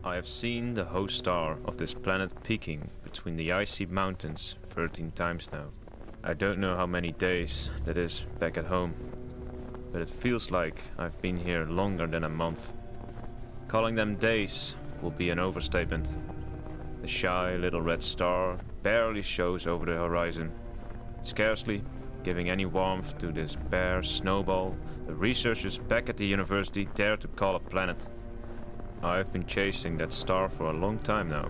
I have seen the host star of this planet peeking between the icy mountains 13 times now. I don't know how many days that is back at home, but it feels like I've been here longer than a month. Calling them days will be an overstatement. The shy little red star barely shows over the horizon, scarcely giving any warmth to this bare snowball the researchers back at the university dare to call a planet. I've been chasing that star for a long time now,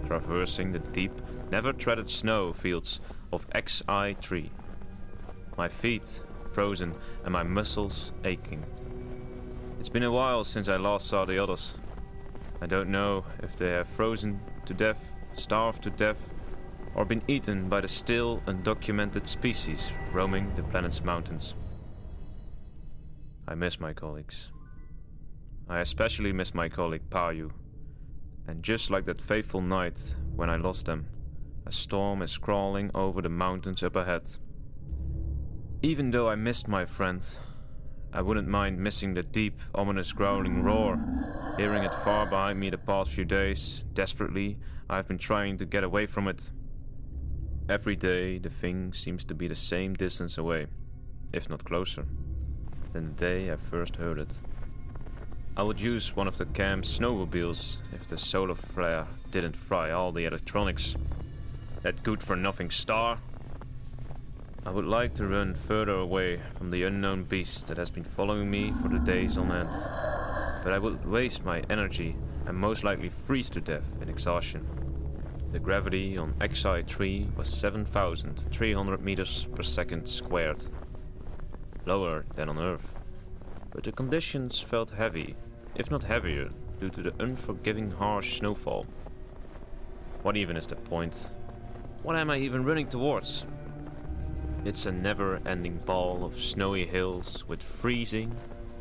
traversing the deep, never-treaded snow fields of Xi3. My feet frozen and my muscles aching. It's been a while since I last saw the others. I don't know if they have frozen to death, starved to death, or been eaten by the still undocumented species roaming the planet's mountains. I miss my colleagues. I especially miss my colleague Payu. And just like that fateful night when I lost them, a storm is crawling over the mountains up ahead. Even though I missed my friend, I wouldn't mind missing the deep, ominous growling roar. Hearing it far behind me the past few days, desperately, I've been trying to get away from it. Every day, the thing seems to be the same distance away, if not closer, than the day I first heard it. I would use one of the camp's snowmobiles if the solar flare didn't fry all the electronics. That good-for-nothing star. I would like to run further away from the unknown beast that has been following me for the days on end. But I would waste my energy and most likely freeze to death in exhaustion. The gravity on Xi3 was 7,300 meters per second squared. Lower than on Earth. But the conditions felt heavy, if not heavier, due to the unforgiving harsh snowfall. What even is the point? What am I even running towards? It's a never-ending ball of snowy hills with freezing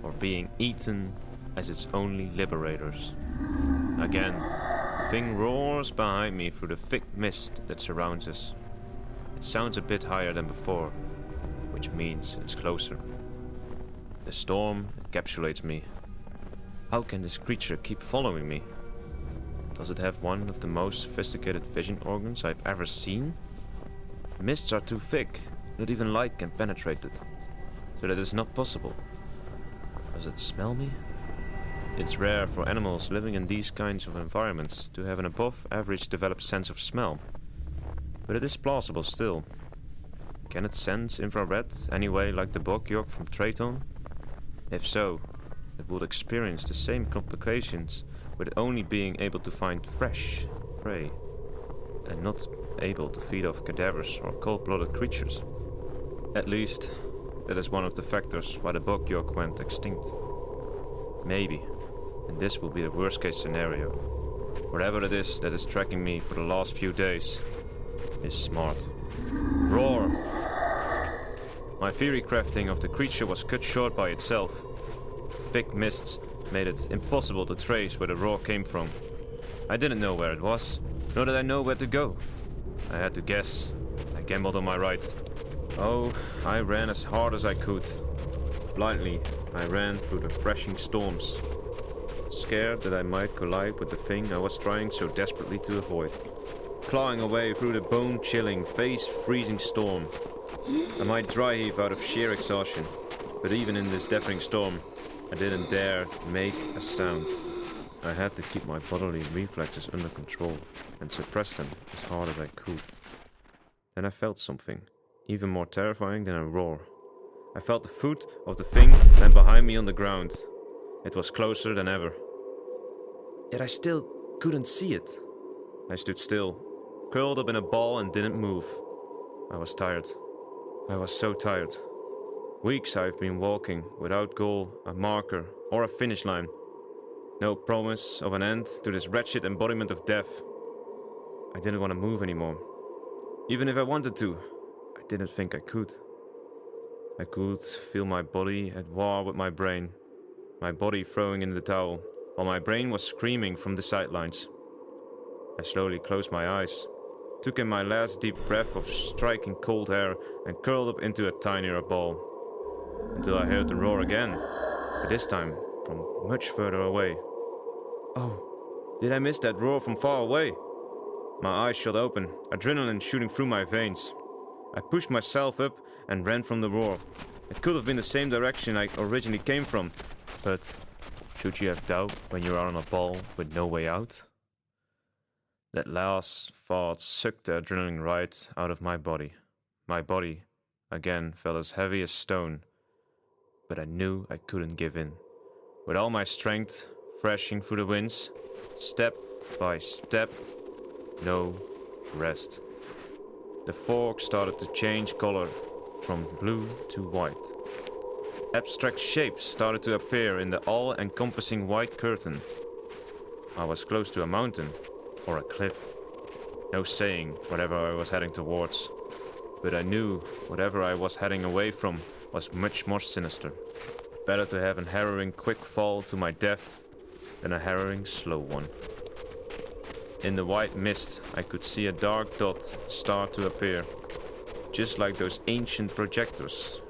or being eaten as its only liberators. Again, the thing roars behind me through the thick mist that surrounds us. It sounds a bit higher than before, which means it's closer. The storm encapsulates me. How can this creature keep following me? Does it have one of the most sophisticated vision organs I've ever seen? The mists are too thick, not even light can penetrate it, so that it's not possible. Does it smell me? It's rare for animals living in these kinds of environments to have an above-average developed sense of smell, but it is plausible still. Can it sense infrared anyway like the bog-york from Traton? If so, it would experience the same complications with only being able to find fresh prey and not able to feed off cadavers or cold-blooded creatures. At least, that is one of the factors why the bog-york went extinct. Maybe, and this will be the worst-case scenario, whatever it is that is tracking me for the last few days is smart. Roar! My theory crafting of the creature was cut short by itself. Thick mists made it impossible to trace where the roar came from. I didn't know where it was, nor did I know where to go. I had to guess. I gambled on my right. Oh, I ran as hard as I could. Blindly, I ran through the thrashing storms, scared that I might collide with the thing I was trying so desperately to avoid. Clawing away through the bone-chilling, face-freezing storm. I might dry heave out of sheer exhaustion, but even in this deafening storm, I didn't dare make a sound. I had to keep my bodily reflexes under control and suppress them as hard as I could. Then I felt something, even more terrifying than a roar. I felt the foot of the thing land behind me on the ground. It was closer than ever. Yet I still couldn't see it. I stood still, curled up in a ball and didn't move. I was tired. I was so tired. Weeks I've been walking without goal, a marker, or a finish line. No promise of an end to this wretched embodiment of death. I didn't want to move anymore. Even if I wanted to, I didn't think I could. I could feel my body at war with my brain, my body throwing in the towel, while my brain was screaming from the sidelines. I slowly closed my eyes, took in my last deep breath of striking cold air, and curled up into a tinier ball. Until I heard the roar again, but this time from much further away. Oh, Did I miss that roar from far away? My eyes shot open, adrenaline shooting through my veins. I pushed myself up and ran from the roar. It could have been the same direction I originally came from, but should you have doubt when you are on a ball with no way out? That last thought sucked the adrenaline right out of my body. My body, again, felt as heavy as stone, but I knew I couldn't give in. With all my strength thrashing through the winds, step by step, no rest. The fog started to change color from blue to white. Abstract shapes started to appear in the all-encompassing white curtain. I was close to a mountain or a cliff. No saying whatever I was heading towards, but I knew whatever I was heading away from was much more sinister. Better to have a harrowing quick fall to my death than a harrowing slow one. In the white mist, I could see a dark dot start to appear, just like those ancient projectors.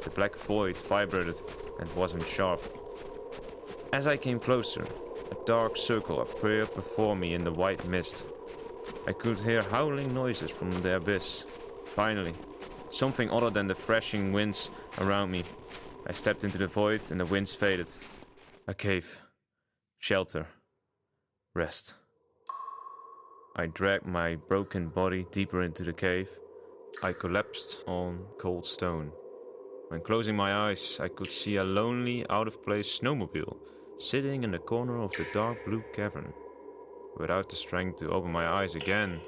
The black void vibrated and wasn't sharp. As I came closer, a dark circle appeared before me in the white mist. I could hear howling noises from the abyss. Finally, something other than the thrashing winds around me. I stepped into the void and the winds faded. A cave. Shelter. Rest. I dragged my broken body deeper into the cave. I collapsed on cold stone. When closing my eyes, I could see a lonely, out-of-place snowmobile sitting in the corner of the dark blue cavern. Without the strength to open my eyes again,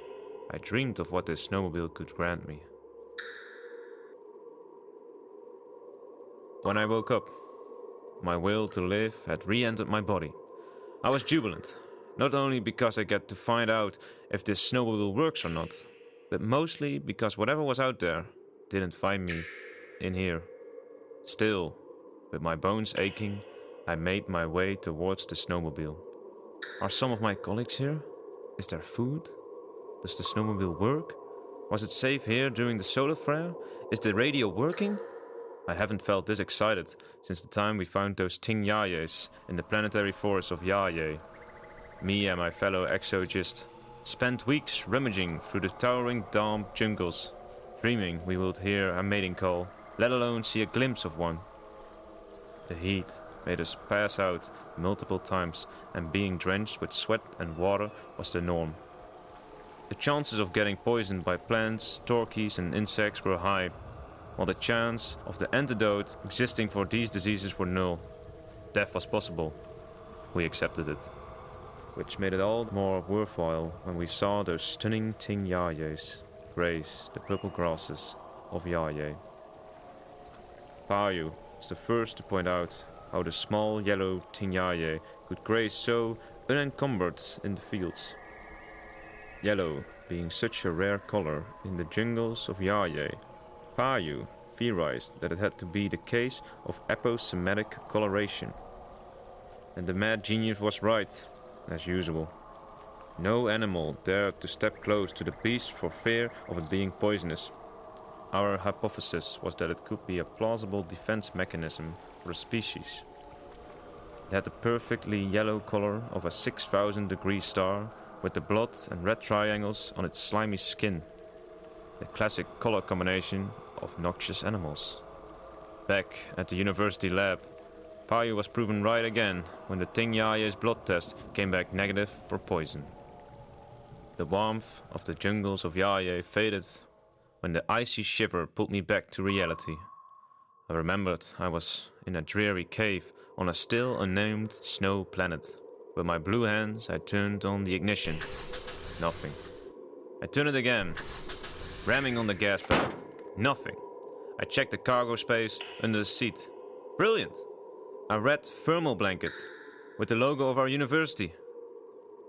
I dreamed of what this snowmobile could grant me. When I woke up, my will to live had re-entered my body. I was jubilant, not only because I get to find out if this snowmobile works or not, but mostly because whatever was out there didn't find me in here. Still, with my bones aching, I made my way towards the snowmobile. Are some of my colleagues here? Is there food? Does the snowmobile work? Was it safe here during the solar flare? Is the radio working? I haven't felt this excited since the time we found those Ting Yayes in the planetary forest of Yaye. Me and my fellow Exiiogist spent weeks rummaging through the towering damp jungles, dreaming we would hear a mating call, let alone see a glimpse of one. The heat made us pass out multiple times, and being drenched with sweat and water was the norm. The chances of getting poisoned by plants, turkeys and insects were high, while the chance of the antidote existing for these diseases were null. Death was possible. We accepted it. Which made it all more worthwhile when we saw those stunning Ting Yayes graze the purple grasses of Yaye. Payu was the first to point out how the small yellow Ting Yaye could graze so unencumbered in the fields. Yellow being such a rare color in the jungles of Yaye, Payu theorized that it had to be the case of aposematic coloration. And the mad genius was right, as usual. No animal dared to step close to the beast for fear of it being poisonous. Our hypothesis was that it could be a plausible defense mechanism for a species. It had the perfectly yellow color of a 6,000-degree star with the blood and red triangles on its slimy skin. The classic color combination of noxious animals. Back at the university lab, Payu was proven right again when the Ting Yaye's blood test came back negative for poison. The warmth of the jungles of Yaye faded when the icy shiver pulled me back to reality. I remembered I was in a dreary cave on a still unnamed snow planet. With my blue hands, I turned on the ignition. Nothing. I turned it again, ramming on the gas pedal. Nothing. I checked the cargo space under the seat. Brilliant! A red thermal blanket with the logo of our university.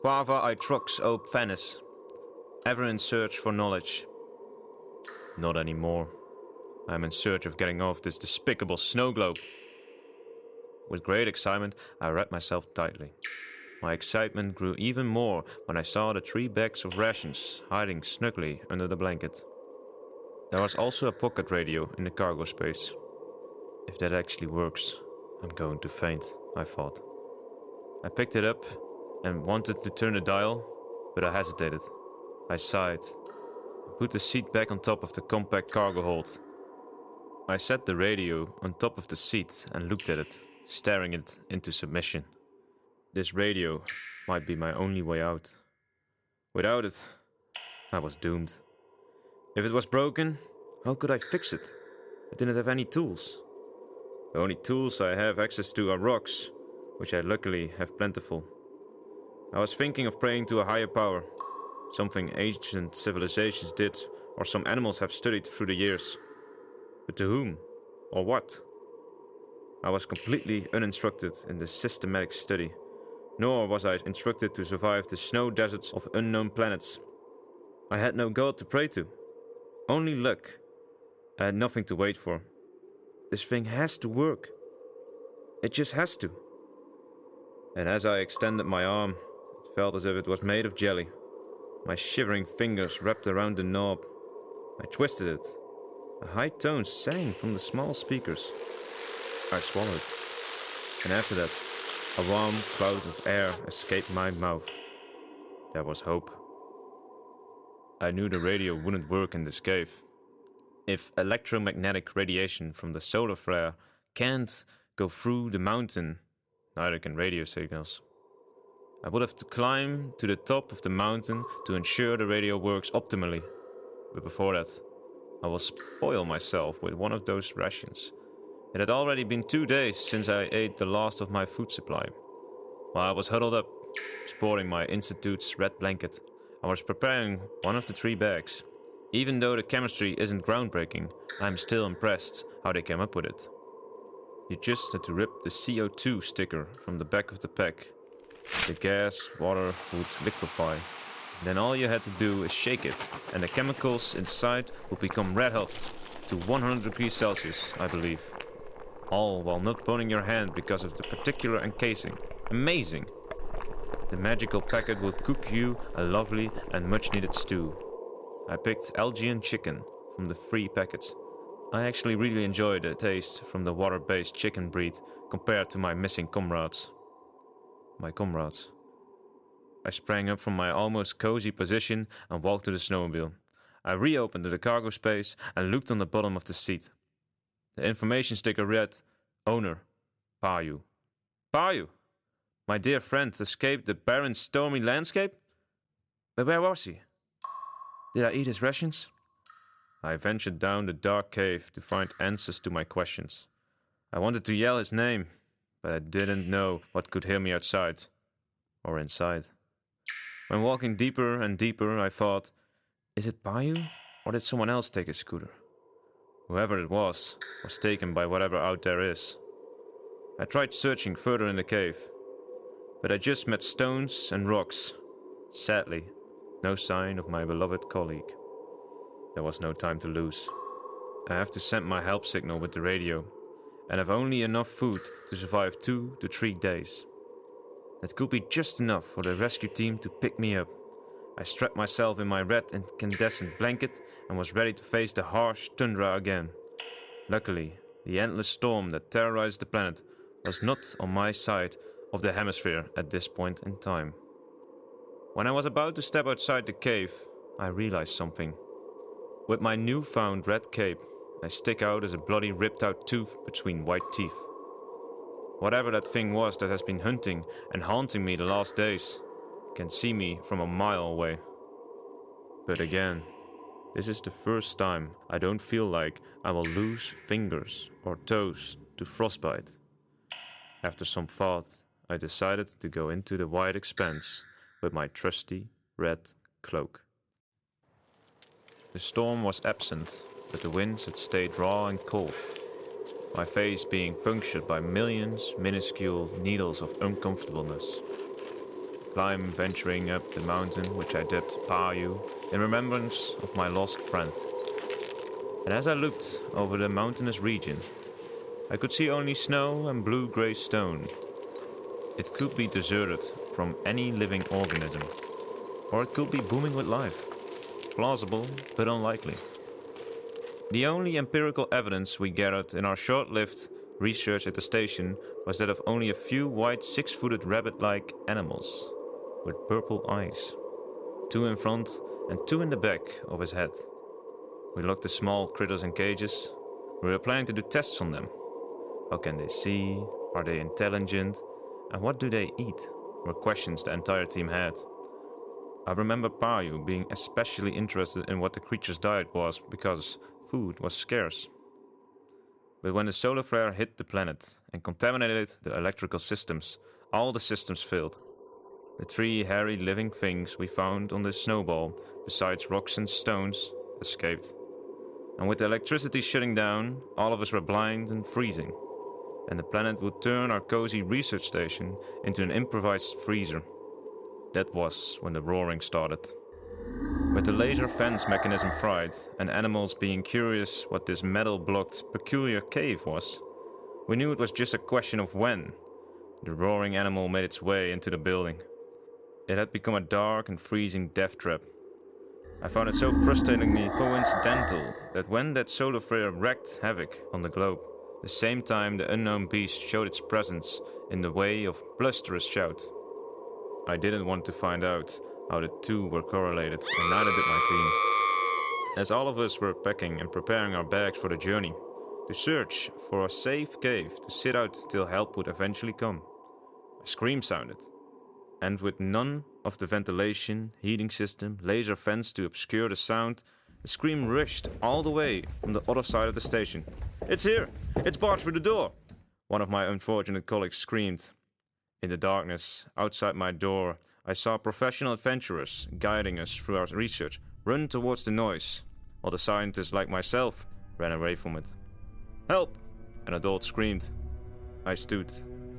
Quava I trox op fanis. Ever in search for knowledge. Not anymore. I am in search of getting off this despicable snow globe. With great excitement, I wrapped myself tightly. My excitement grew even more when I saw the 3 bags of rations hiding snugly under the blanket. There was also a pocket radio in the cargo space. If that actually works, I'm going to faint, I thought. I picked it up and wanted to turn the dial, but I hesitated. I sighed, put the seat back on top of the compact cargo hold. I set the radio on top of the seat and looked at it, staring it into submission. This radio might be my only way out. Without it, I was doomed. If it was broken, how could I fix it? I didn't have any tools. The only tools I have access to are rocks, which I luckily have plentiful. I was thinking of praying to a higher power, something ancient civilizations did, or some animals have studied through the years. But to whom, or what? I was completely uninstructed in this systematic study, nor was I instructed to survive the snow deserts of unknown planets. I had no god to pray to, only luck. I had nothing to wait for. This thing has to work. It just has to. And as I extended my arm, it felt as if it was made of jelly. My shivering fingers wrapped around the knob. I twisted it. A high tone sang from the small speakers. I swallowed. And after that, a warm cloud of air escaped my mouth. There was hope. I knew the radio wouldn't work in this cave. If electromagnetic radiation from the solar flare can't go through the mountain, neither can radio signals. I would have to climb to the top of the mountain to ensure the radio works optimally. But before that, I will spoil myself with one of those rations. It had already been 2 days since I ate the last of my food supply. While I was huddled up, sporting my institute's red blanket, I was preparing one of the 3 bags. Even though the chemistry isn't groundbreaking, I'm still impressed how they came up with it. You just had to rip the CO2 sticker from the back of the pack. The gas, water would liquefy. Then all you had to do is shake it, and the chemicals inside would become red hot, to 100 degrees Celsius, I believe. All while not burning your hand because of the particular encasing. Amazing! The magical packet would cook you a lovely and much needed stew. I picked Algian chicken from the 3 packets. I actually really enjoy the taste from the water-based chicken breed compared to my missing comrades. My comrades. I sprang up from my almost cozy position and walked to the snowmobile. I reopened the cargo space and looked on the bottom of the seat. The information sticker read, Owner, Payu. Payu! My dear friend escaped the barren, stormy landscape? But where was he? Did I eat his rations? I ventured down the dark cave to find answers to my questions. I wanted to yell his name, but I didn't know what could hear me outside or inside. When walking deeper and deeper, I thought, is it Payu, or did someone else take his scooter? Whoever it was taken by whatever out there is. I tried searching further in the cave, but I just met stones and rocks. Sadly, no sign of my beloved colleague. There was no time to lose. I have to send my help signal with the radio, and have only enough food to survive 2 to 3 days. That could be just enough for the rescue team to pick me up. I strapped myself in my red incandescent blanket and was ready to face the harsh tundra again. Luckily, the endless storm that terrorized the planet was not on my side of the hemisphere at this point in time. When I was about to step outside the cave, I realized something. With my newfound red cape, I stick out as a bloody ripped-out tooth between white teeth. Whatever that thing was that has been hunting and haunting me the last days can see me from a mile away. But again, this is the first time I don't feel like I will lose fingers or toes to frostbite. After some thought, I decided to go into the wide expanse with my trusty red cloak. The storm was absent, but the winds had stayed raw and cold, my face being punctured by millions minuscule needles of uncomfortableness. Climb venturing up the mountain which I dubbed Payu in remembrance of my lost friend. And as I looked over the mountainous region, I could see only snow and blue-grey stone. It could be deserted from any living organism, or it could be booming with life. Plausible, but unlikely. The only empirical evidence we gathered in our short-lived research at the station was that of only a few white 6-footed rabbit-like animals. with purple eyes. 2 in front and 2 in the back of his head. We locked the small critters in cages. We were planning to do tests on them. How can they see? Are they intelligent? And what do they eat? Were questions the entire team had. I remember Payu being especially interested in what the creature's diet was because food was scarce. But when the solar flare hit the planet and contaminated the electrical systems, all the systems failed. The 3 hairy living things we found on this snowball, besides rocks and stones, escaped. And with the electricity shutting down, all of us were blind and freezing. And the planet would turn our cozy research station into an improvised freezer. That was when the roaring started. With the laser fence mechanism fried, and animals being curious what this metal-blocked peculiar cave was, we knew it was just a question of when the roaring animal made its way into the building. It had become a dark and freezing death trap. I found it so frustratingly coincidental that when that solar flare wreaked havoc on the globe, the same time the unknown beast showed its presence in the way of blusterous shout. I didn't want to find out how the 2 were correlated, and neither did my team. As all of us were packing and preparing our bags for the journey, to search for a safe cave to sit out till help would eventually come, a scream sounded, and with none of the ventilation, heating system, laser fence to obscure the sound, the scream rushed all the way from the other side of the station. "It's here! It's barged through the door!" one of my unfortunate colleagues screamed. In the darkness, outside my door, I saw professional adventurers guiding us through our research run towards the noise, while the scientists like myself ran away from it. "Help!" an adult screamed. I stood,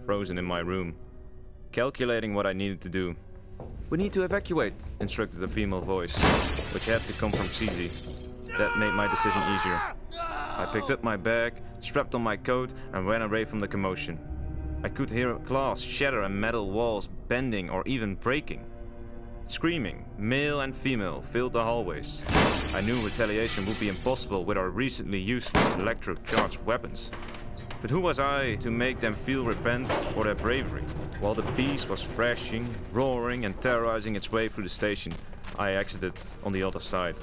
frozen in my room, calculating what I needed to do. "We need to evacuate," instructed a female voice, which had to come from Cici. That made my decision easier. I picked up my bag, strapped on my coat, and ran away from the commotion. I could hear glass shatter and metal walls bending or even breaking. Screaming, male and female, filled the hallways. I knew retaliation would be impossible with our recently useless electro-charged weapons. But who was I to make them feel repent for their bravery? While the beast was thrashing, roaring and terrorizing its way through the station, I exited on the other side.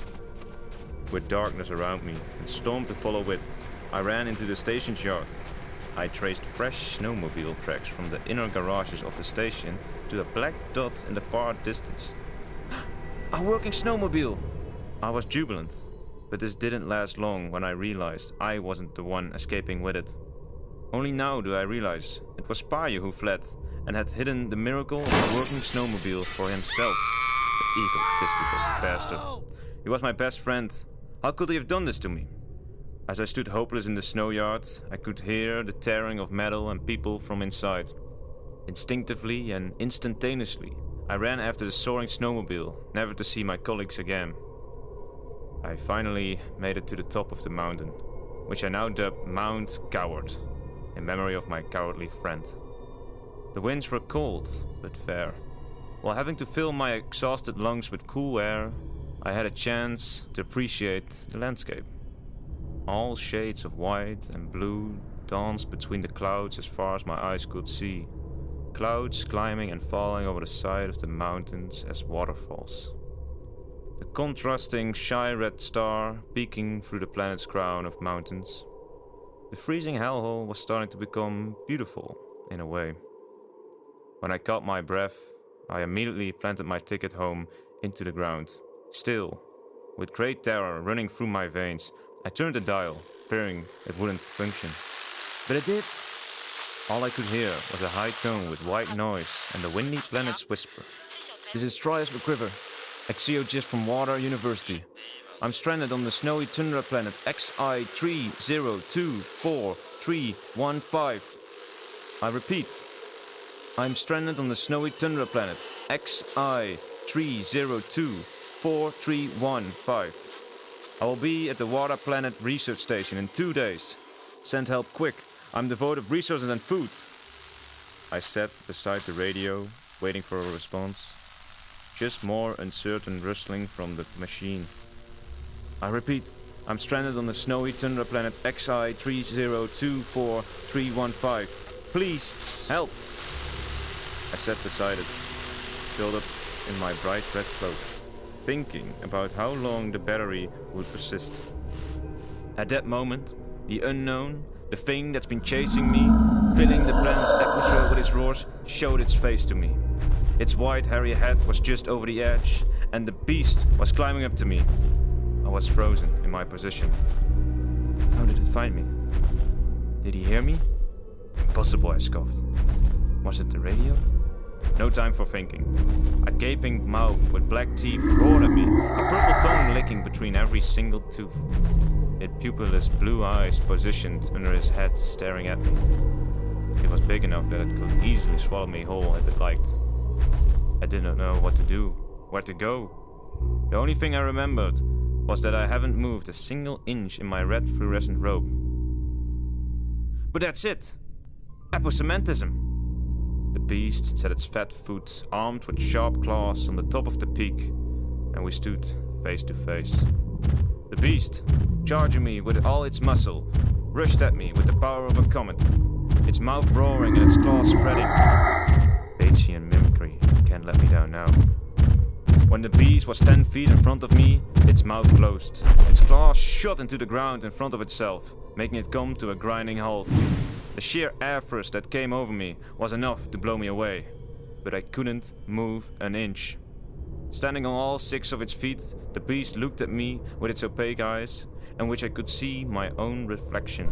With darkness around me and storm to follow it, I ran into the station's yard. I traced fresh snowmobile tracks from the inner garages of the station to a black dot in the far distance. A working snowmobile! I was jubilant, but this didn't last long when I realized I wasn't the one escaping with it. Only now do I realize it was Payu who fled and had hidden the miracle of a working snowmobile for himself. The egotistical bastard. He was my best friend. How could he have done this to me? As I stood hopeless in the snow yard, I could hear the tearing of metal and people from inside. Instinctively and instantaneously, I ran after the soaring snowmobile, never to see my colleagues again. I finally made it to the top of the mountain, which I now dub Mount Coward, in memory of my cowardly friend. The winds were cold, but fair. While having to fill my exhausted lungs with cool air, I had a chance to appreciate the landscape. All shades of white and blue danced between the clouds as far as my eyes could see, clouds climbing and falling over the side of the mountains as waterfalls. The contrasting shy red star peeking through the planet's crown of mountains. The freezing hellhole was starting to become beautiful, in a way. When I caught my breath, I immediately planted my ticket home into the ground. Still, with great terror running through my veins, I turned the dial, fearing it wouldn't function. But it did! All I could hear was a high tone with white noise and the windy planet's whisper. "This is Trias McQuiver, Exiiogist from Water University. I'm stranded on the snowy tundra planet Xi-3024-315. I repeat, I'm stranded on the snowy tundra planet Xi-3024-315. I will be at the Water Planet Research Station in 2 days. Send help quick. I'm devoid of resources and food." I sat beside the radio, waiting for a response. Just more uncertain rustling from the machine. I repeat, I'm stranded on the snowy tundra planet Xi-3024-315. Please, help! I sat beside it. curled up in my bright red cloak, thinking about how long the battery would persist. At that moment, the unknown, the thing that's been chasing me, filling the planet's atmosphere with its roars, showed its face to me. Its white, hairy head was just over the edge, and the beast was climbing up to me. I was frozen in my position. How did it find me? Did he hear me? Impossible, I scoffed. Was it the radio? No time for thinking. A gaping mouth with black teeth roared at me, a purple tongue licking between every single tooth. Its pupilless blue eyes positioned under his head, staring at me. It was big enough that it could easily swallow me whole if it liked. I did not know what to do, where to go. The only thing I remembered was that I haven't moved a single inch in my red fluorescent robe. But that's it! Aposementism! The beast set its fat foot, armed with sharp claws, on the top of the peak, and we stood face to face. The beast, charging me with all its muscle, rushed at me with the power of a comet, its mouth roaring and its claws spreading. Bayesian mimicry can't let me down now. When the beast was 10 feet in front of me, its mouth closed. Its claws shot into the ground in front of itself, making it come to a grinding halt. The sheer air thrust that came over me was enough to blow me away, but I couldn't move an inch. Standing on all 6 of its feet, the beast looked at me with its opaque eyes, in which I could see my own reflection.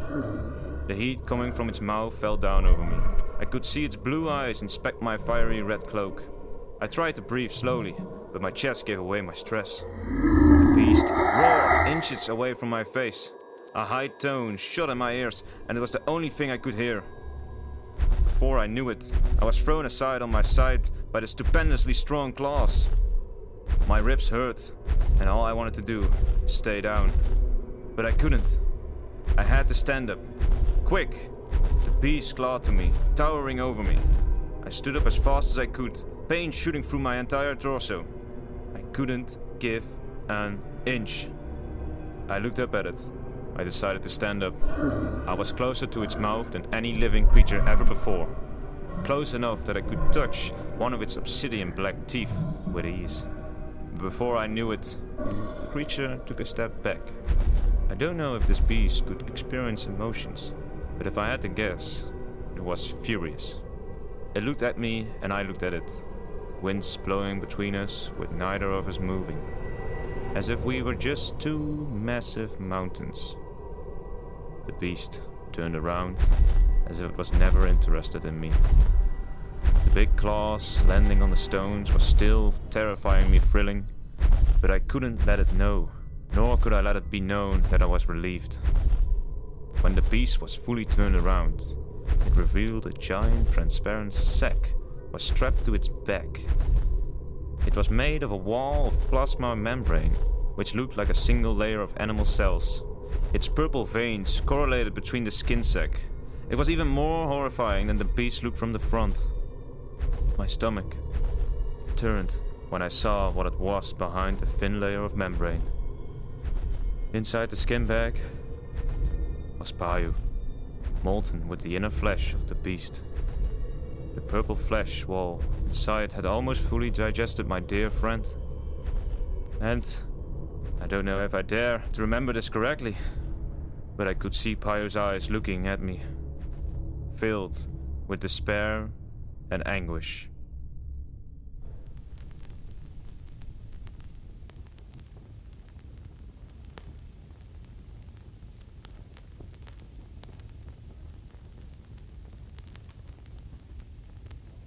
The heat coming from its mouth fell down over me. I could see its blue eyes inspect my fiery red cloak. I tried to breathe slowly, but my chest gave away my stress. The beast roared inches away from my face. A high tone shot in my ears, and it was the only thing I could hear. Before I knew it, I was thrown aside on my side by the stupendously strong claws. My ribs hurt, and all I wanted to do was stay down. But I couldn't. I had to stand up. Quick! The beast clawed to me, towering over me. I stood up as fast as I could, pain shooting through my entire torso. I couldn't give an inch. I looked up at it. I decided to stand up. I was closer to its mouth than any living creature ever before. Close enough that I could touch one of its obsidian black teeth with ease. But before I knew it, the creature took a step back. I don't know if this beast could experience emotions, but if I had to guess, it was furious. It looked at me and I looked at it. Winds blowing between us with neither of us moving. As if we were just 2 massive mountains. The beast turned around, as if it was never interested in me. The big claws landing on the stones was still terrifyingly thrilling, but I couldn't let it know, nor could I let it be known that I was relieved. When the beast was fully turned around, it revealed a giant transparent sack was strapped to its back. It was made of a wall of plasma membrane, which looked like a single layer of animal cells. Its purple veins correlated between the skin sac. It was even more horrifying than the beast looked from the front. My stomach turned when I saw what it was behind the thin layer of membrane. Inside the skin bag was Payu, molten with the inner flesh of the beast. The purple flesh wall inside had almost fully digested my dear friend. And I don't know if I dare to remember this correctly, but I could see Payu's eyes looking at me, filled with despair and anguish.